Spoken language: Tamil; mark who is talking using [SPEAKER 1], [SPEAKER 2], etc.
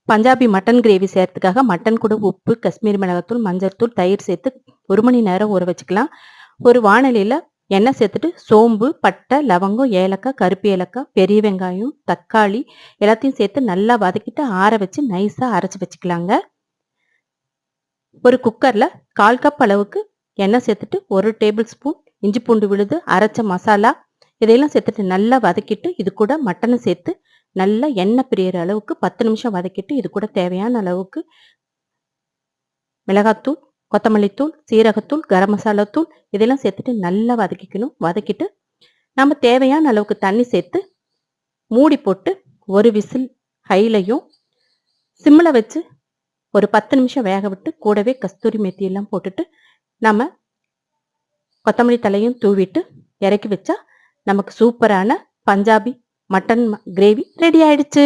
[SPEAKER 1] பஞ்சாபி மட்டன் கிரேவி செய்யறதுக்காக மட்டன் கூட உப்பு, காஷ்மீரி மிளகாத்தூள், மஞ்சள்தூள், தயிர் சேர்த்து 1 மணி நேரம் ஊற வச்சுக்கலாம். ஒரு வாணலியில எண்ணெய் சேர்த்துட்டு சோம்பு, பட்டை, லவங்கம், ஏலக்காய், கருப்பு ஏலக்காய், பெரிய வெங்காயம், தக்காளி எல்லாத்தையும் சேர்த்து நல்லா வதக்கிட்டு ஆற வச்சு நைஸா அரைச்சு வச்சுக்கலாங்க. ஒரு குக்கர்ல 1/4 கப் அளவுக்கு எண்ணெய் சேர்த்துட்டு 1 டேபிள் ஸ்பூன் இஞ்சி பூண்டு விழுது, அரைச்ச மசாலா இதையெல்லாம் சேர்த்துட்டு நல்லா வதக்கிட்டு இது கூட மட்டனை சேர்த்து நல்லா எண்ணெய் பிரியற அளவுக்கு 10 நிமிஷம் வதக்கிட்டு இது கூட தேவையான அளவுக்கு மிளகாத்தூள், கொத்தமல்லி தூள், சீரகத்தூள், கரம் மசாலா தூள் இதெல்லாம் சேர்த்துட்டு நல்லா வதக்கிக்கணும். வதக்கிட்டு நம்ம தேவையான அளவுக்கு தண்ணி சேர்த்து மூடி போட்டு ஒரு விசில் ஹைலையும் சிம்மில் வச்சு ஒரு 10 நிமிஷம் வேக விட்டு கூடவே கஸ்தூரி மெத்தி எல்லாம் போட்டுட்டு நம்ம கொத்தமல்லி தலையும் தூவிட்டு இறக்கி வச்சா நமக்கு சூப்பரான பஞ்சாபி மட்டன் கிரேவி ரெடி ஆயிடுச்சு.